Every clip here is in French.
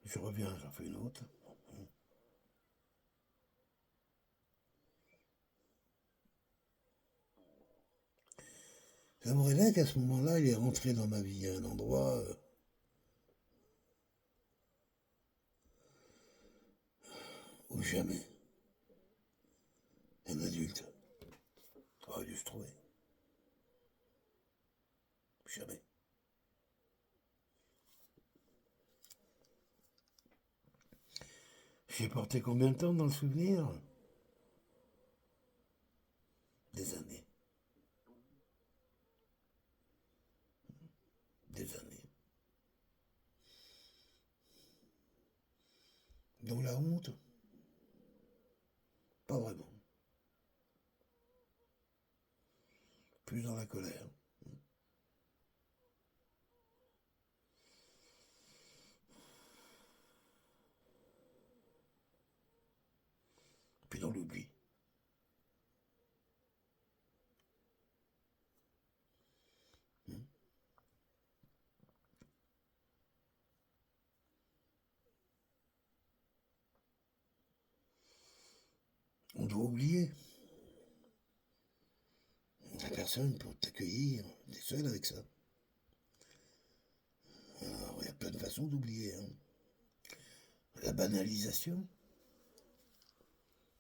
Je reviens, j'en fais une autre. J'aimerais qu'à ce moment-là, il est rentré dans ma vie à un endroit où jamais un adulte aurait dû se trouver. Jamais. J'ai porté combien de temps dans le souvenir? Des années. Des années. Dans la honte? Pas vraiment. Plus dans la colère. Puis dans l'oubli. On doit oublier. La personne pour t'accueillir, t'es seul avec ça. Alors, il y a plein de façons d'oublier. La banalisation.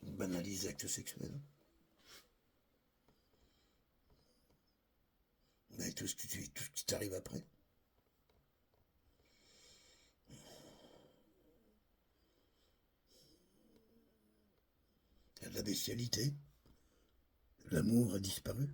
On banalise l'acte sexuel. Mais tout ce qui t'arrive après. Il y a de la bestialité. L'amour a disparu.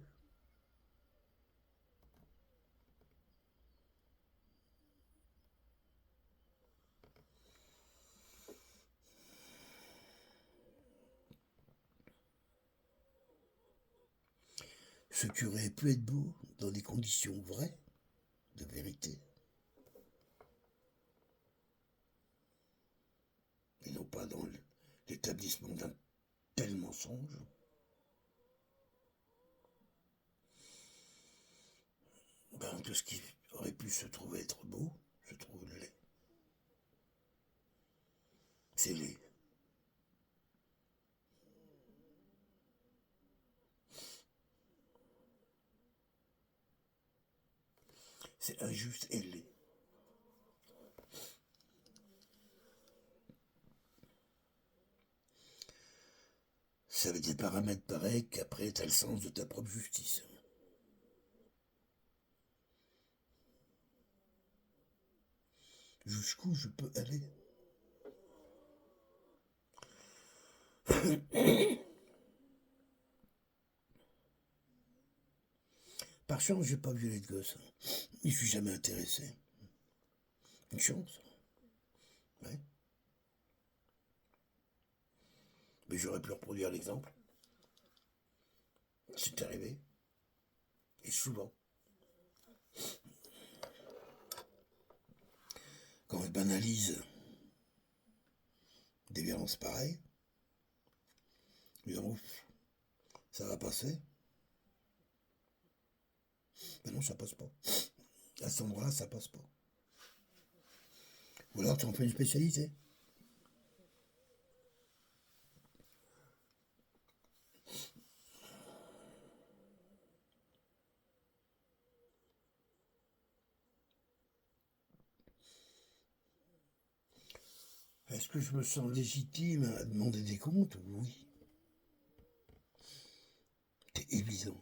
Ce qui aurait pu être beau dans des conditions vraies, de vérité, et non pas dans l'établissement d'un tel mensonge. Ben, tout ce qui aurait pu se trouver être beau, se trouve laid. C'est laid. C'est injuste et laid. Ça avait des paramètres pareils qu'après t'as le sens de ta propre justice. Jusqu'où je peux aller? Par chance, j'ai pas violé de gosse. Je suis jamais intéressé. Une chance. Ouais. Mais j'aurais pu reproduire l'exemple. C'est arrivé. Et souvent. Quand on banalise des violences pareilles, disons, ça va passer. Mais non, ça passe pas. À cet endroit-là, ça passe pas. Ou alors tu en fais une spécialité. Est-ce que je me sens légitime à demander des comptes? Oui. C'est évident.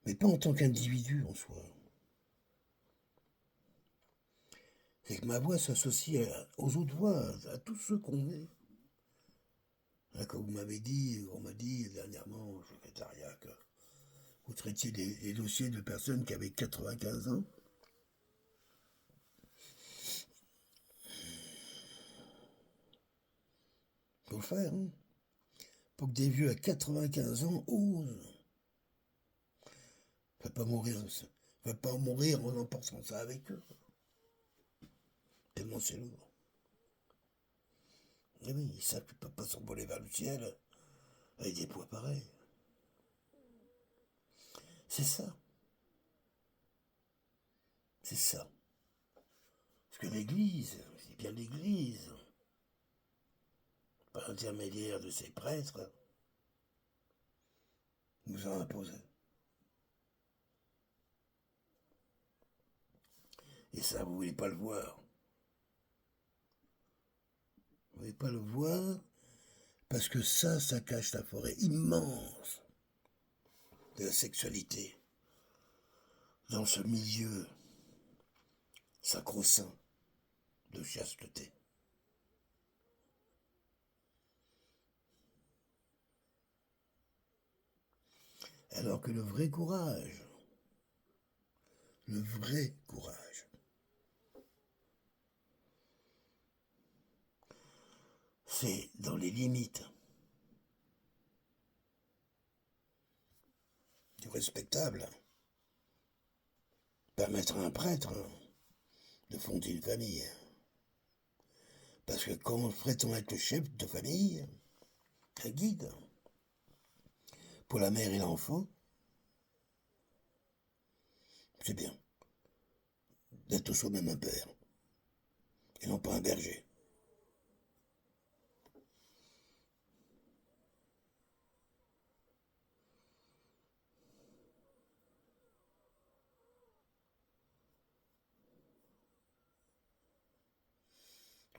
Mais pas en tant qu'individu en soi. C'est que ma voix s'associe aux autres voix, à tous ceux qu'on est. Là, comme vous m'avez dit, on m'a dit dernièrement au secrétariat que vous traitiez des dossiers de personnes qui avaient 95 ans. Faut le faire, hein. Pour que des vieux à 95 ans osent. Faut pas mourir, faut pas mourir en emportant ça avec eux. Tellement c'est lourd. Et oui, ils savent qu'ils ne peuvent pas s'envoler vers le ciel avec des poids pareils. C'est ça. C'est ça. Parce que l'Église, c'est bien l'Église, par l'intermédiaire de ses prêtres, nous a imposé. Et ça, vous ne voulez pas le voir. Vous ne voulez pas le voir parce que ça cache la forêt immense de la sexualité dans ce milieu sacro-saint de chasteté. Alors que le vrai courage, c'est dans les limites du respectable. Permettre à un prêtre de fonder une famille. Parce que quand on prétend être le chef de famille, un guide, pour la mère et l'enfant, c'est bien d'être soi-même un père, et non pas un berger.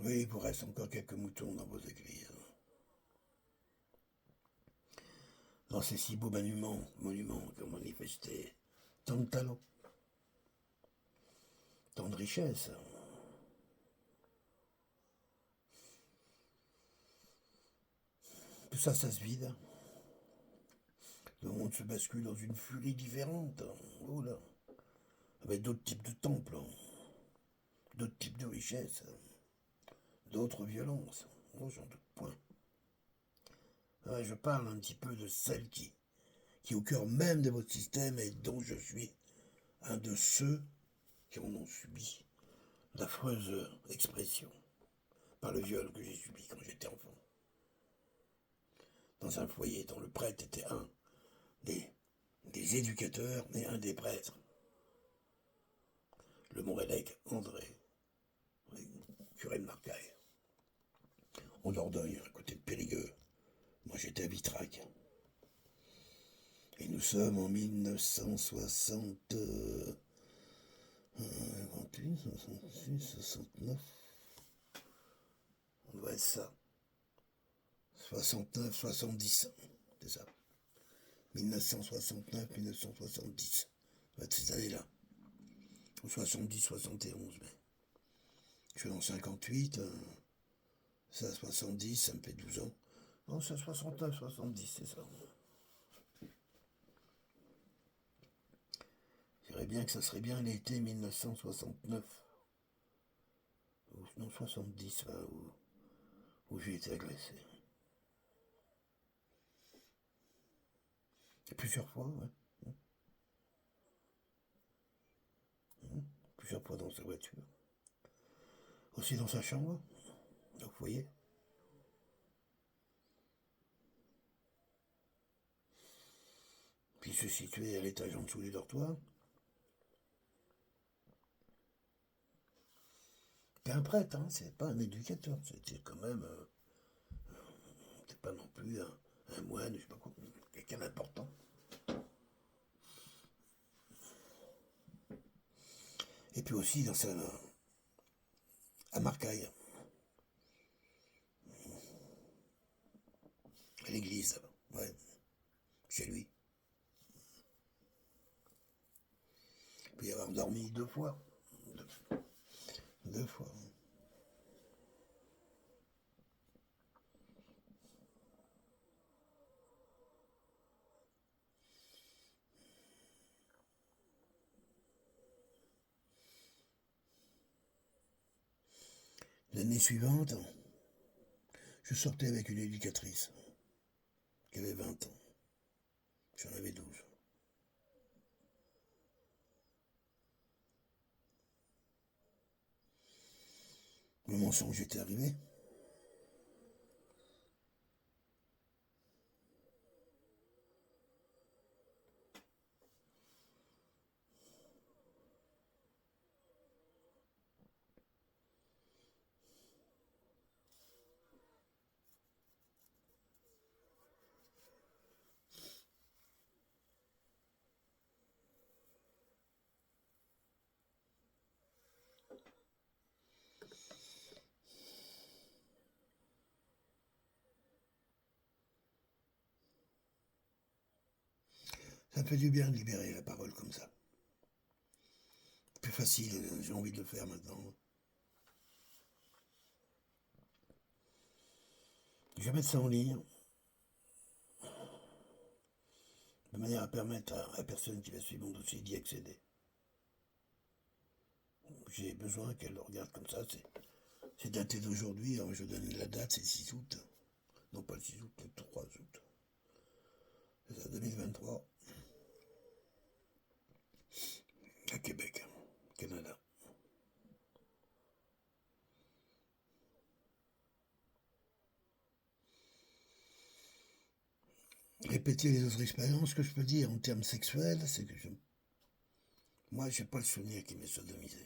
Oui, il vous reste encore quelques moutons dans vos églises. Dans ces si beaux monuments qui ont manifesté tant de talent, tant de richesse. Tout ça, ça se vide. Le monde se bascule dans une furie différente. Oh là. Avec d'autres types de temples, d'autres types de richesses, d'autres violences. Oh, j'en doute point. Ah, je parle un petit peu de celle qui est au cœur même de votre système et dont je suis un de ceux qui en ont subi d'affreuses expressions par le viol que j'ai subi quand j'étais enfant. Dans un foyer dont le prêtre était un des éducateurs et un des prêtres. Le Morélec André, curé de Marcaille. En Dordogne, à côté de Périgueux. Moi j'étais à Vitrac. Et nous sommes en 1960... 28, 66, 69. On doit être ça. 69, 70. C'est ça. 1969, 1970. Ça doit être ces années-là. Ou 70, 71. Mais je suis en 58. Ça, 70, ça me fait 12 ans. Non, c'est 69, 70, c'est ça. Je dirais bien que ça serait bien l'été 1969. Ou non, 70, là, où j'ai été agressé. Et plusieurs fois, ouais. Plusieurs fois dans sa voiture. Aussi dans sa chambre, au foyer. Puis se situer à l'étage en dessous du dortoir. C'est un prêtre, hein, c'est pas un éducateur. C'était quand même. C'est pas non plus un moine, je sais pas quoi, quelqu'un d'important. Et puis aussi dans sa. À Marcaille. À l'église, ouais. Chez lui. Puis avoir dormi 2 fois. 2 fois. L'année suivante, je sortais avec une éducatrice qui avait 20 ans. J'en avais 12. Le mensonge était arrivé. Ça me fait du bien de libérer la parole comme ça. Plus facile, j'ai envie de le faire maintenant. Je vais mettre ça en ligne, de manière à permettre à la personne qui va suivre mon dossier d'y accéder. J'ai besoin qu'elle le regarde comme ça. C'est daté d'aujourd'hui, alors je donne la date, c'est le 6 août. Non, pas le 6 août, le 3 août. C'est ça, 2023. À Québec, Canada. Répéter les autres expériences, ce que je peux dire en termes sexuels, c'est que moi, j'ai pas le souvenir qu'il m'ait sodomisé.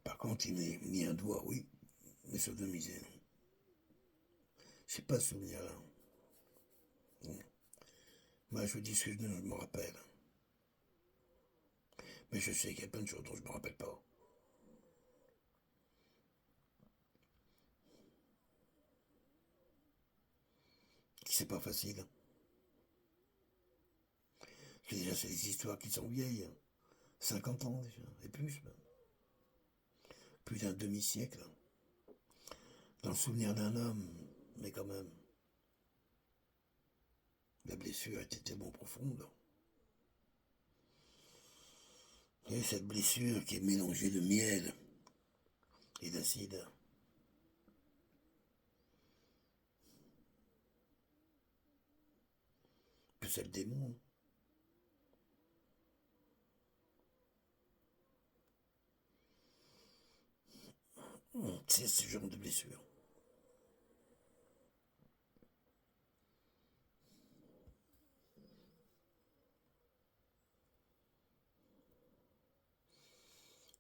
Par contre, il m'ait mis un doigt, oui, mais sodomisé, non. J'ai pas ce souvenir-là. Moi, je vous dis ce que je me rappelle. Mais je sais qu'il y a plein de choses dont je me rappelle pas. C'est pas facile. Déjà, c'est des histoires qui sont vieilles. 50 ans déjà, et plus même. Plus d'un demi-siècle. Dans le souvenir d'un homme, mais quand même. La blessure était tellement profonde. Et cette blessure qui est mélangée de miel et d'acide. Que c'est le démon. C'est ce genre de blessure.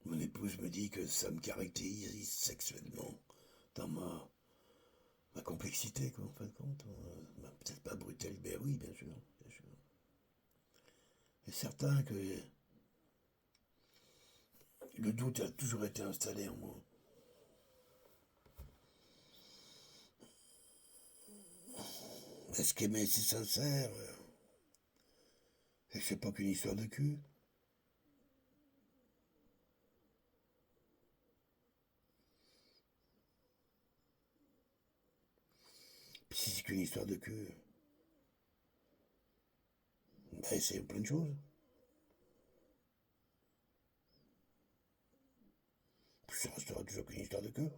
Mon épouse me dit que ça me caractérise sexuellement dans ma complexité, quoi, en fin de compte. Peut-être pas brutale, mais oui, bien sûr, bien sûr. C'est certain que le doute a toujours été installé en moi. Est-ce qu'aimer c'est sincère? Et c'est pas qu'une histoire de cul. Puis si c'est qu'une histoire de cul, ben c'est plein de choses. Puis ça restera toujours qu'une histoire de cul.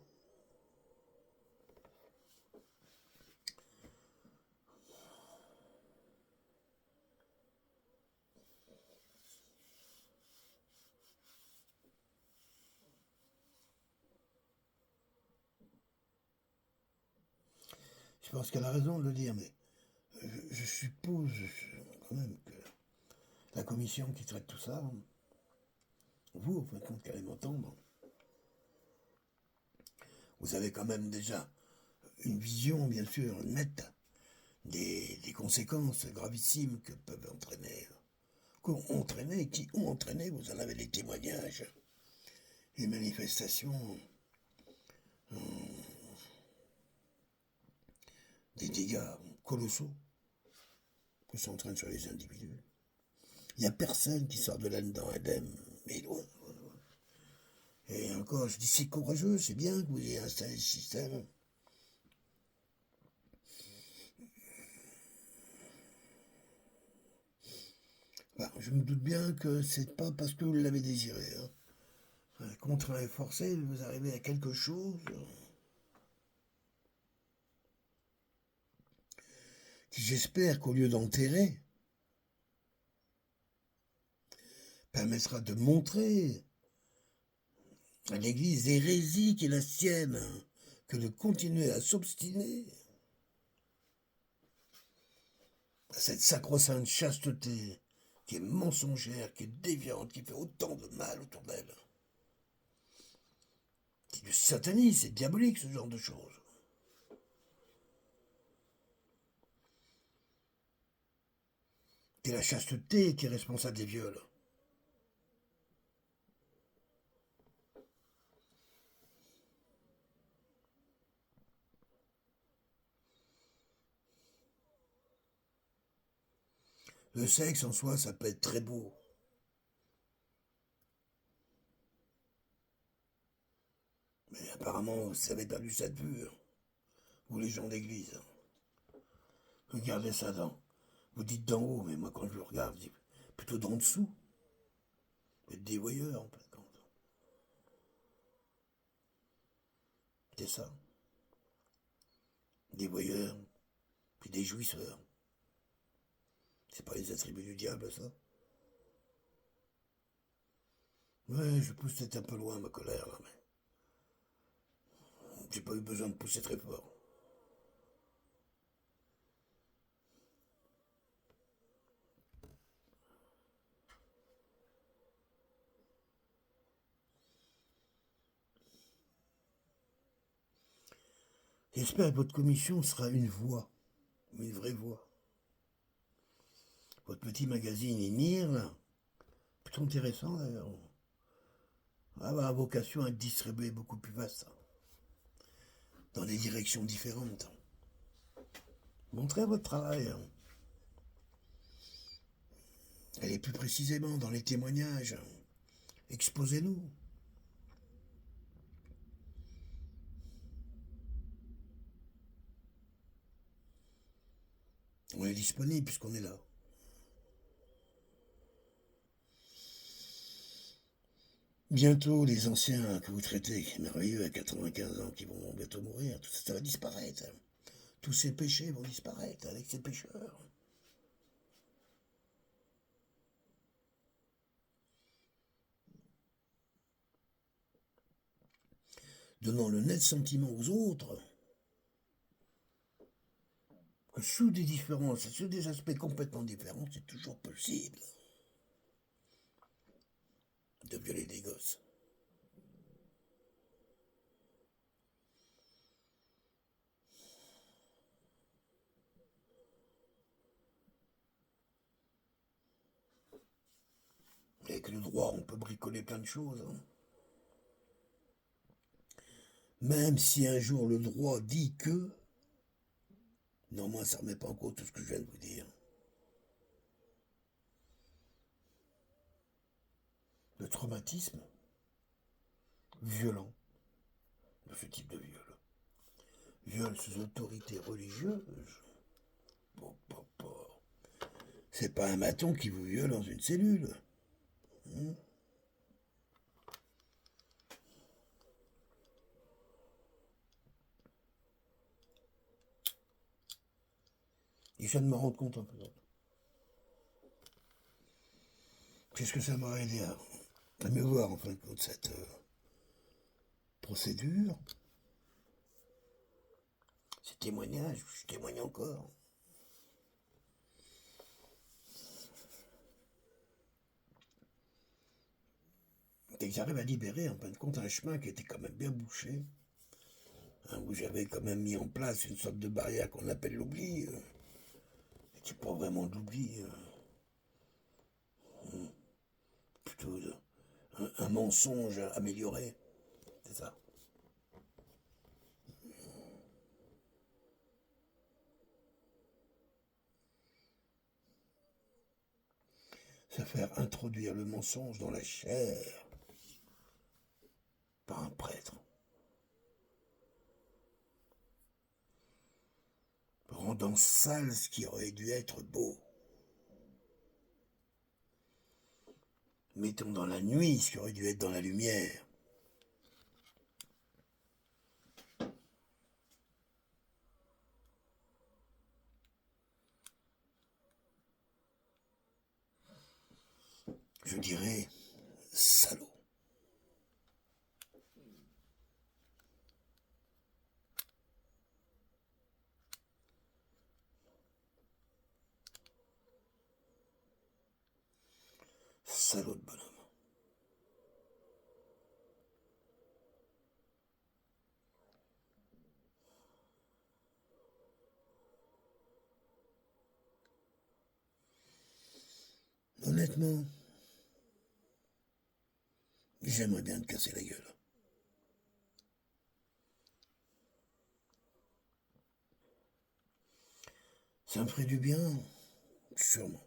Je pense qu'elle a raison de le dire, mais je suppose quand même que la commission qui traite tout ça, vous, au fin de compte, qu'elle allez m'entendre, vous avez quand même déjà une vision, bien sûr, nette des conséquences gravissimes que peuvent entraîner, qui ont entraîné, vous en avez les témoignages, les manifestations, des dégâts colossaux que ça entraîne sur les individus. Il n'y a personne qui sort de là-dedans indemne, mais loin. Et encore, je dis c'est courageux, c'est bien que vous ayez installé ce système. Ben, je me doute bien que c'est pas parce que vous l'avez désiré. Contraint et forcé, vous arrivez à quelque chose qui, j'espère qu'au lieu d'enterrer, permettra de montrer à l'Église l'hérésie qui est la sienne, que de continuer à s'obstiner à cette sacro-sainte chasteté qui est mensongère, qui est déviante, qui fait autant de mal autour d'elle. C'est du satanisme, c'est diabolique ce genre de choses. C'est la chasteté qui est responsable des viols. Le sexe en soi, ça peut être très beau. Mais apparemment, vous avez perdu cette vue, hein, vous les gens d'église. Regardez ça vous dites d'en haut, mais moi quand je le regarde, je dis plutôt d'en dessous. Vous êtes des voyeurs en fait. C'est ça. Des voyeurs, puis des jouisseurs. C'est pas les attributs du diable, ça? Ouais, je pousse peut-être un peu loin ma colère, là, mais j'ai pas eu besoin de pousser très fort. J'espère que votre commission sera une voix, une vraie voix. Votre petit magazine Émir, là, plutôt intéressant d'ailleurs, va avoir vocation à être distribué beaucoup plus vaste, dans des directions différentes. Montrez votre travail. Allez plus précisément dans les témoignages. Exposez-nous. On est disponible puisqu'on est là. Bientôt, les anciens que vous traitez, merveilleux, à 95 ans, qui vont bientôt mourir, tout ça va disparaître. Tous ces péchés vont disparaître avec ces pécheurs. Donnant le net sentiment aux autres que sous des différences, sous des aspects complètement différents, c'est toujours possible de violer des gosses. Avec le droit, on peut bricoler plein de choses. Hein. Même si un jour le droit dit que, non, moi, ça ne remet pas en cause tout ce que je viens de vous dire. Le traumatisme violent de ce type de viol. Viol sous autorité religieuse. Bon, c'est pas un maton qui vous viole dans une cellule. Hein. Et je viens de me rendre compte un peu. Qu'est-ce que ça m'aurait aidé à mieux voir en fin de compte cette procédure, ces témoignages, je témoigne encore. Et que j'arrive à libérer en fin de compte un chemin qui était quand même bien bouché, hein, où j'avais quand même mis en place une sorte de barrière qu'on appelle l'oubli, et qui n'est pas vraiment de l'oubli, plutôt un mensonge amélioré, c'est ça. Se faire introduire le mensonge dans la chair par un prêtre, rendant sale ce qui aurait dû être beau. Mettons dans la nuit ce qui aurait dû être dans la lumière. Je dirais salaud. Salaud de bonhomme. Honnêtement, j'aimerais bien te casser la gueule. Ça me ferait du bien, sûrement.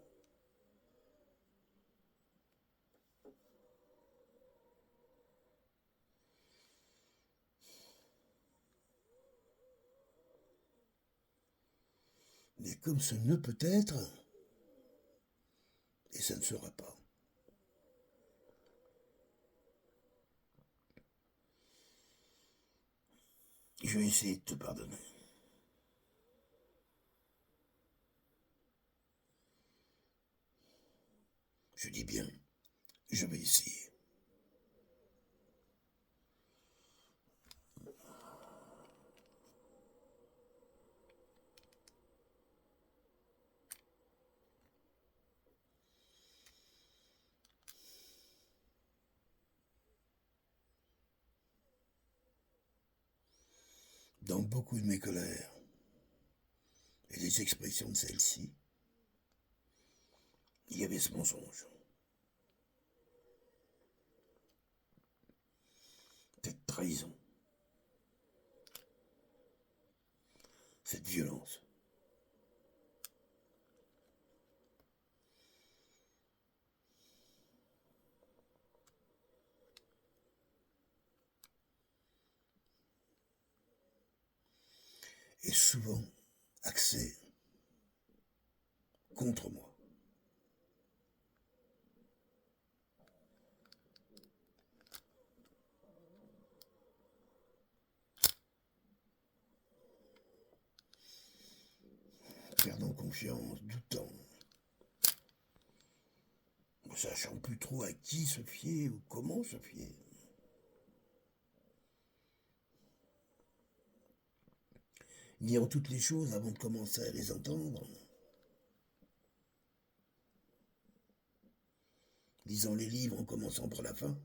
Mais comme ce ne peut être, et ça ne sera pas. Je vais essayer de te pardonner. Je dis bien, je vais essayer. Dans beaucoup de mes colères, et les expressions de celle-ci, il y avait ce mensonge. Cette trahison. Cette violence. Et souvent axée contre moi. Perdant confiance, doutant, ne sachant plus trop à qui se fier ou comment se fier. Niant toutes les choses avant de commencer à les entendre. Lisant les livres en commençant par la fin.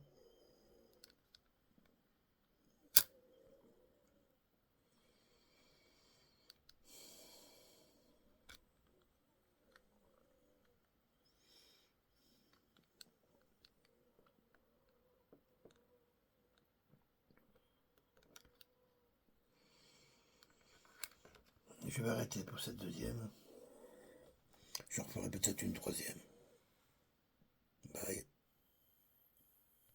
Je vais arrêter pour cette deuxième. Je referai peut-être une troisième. Bye.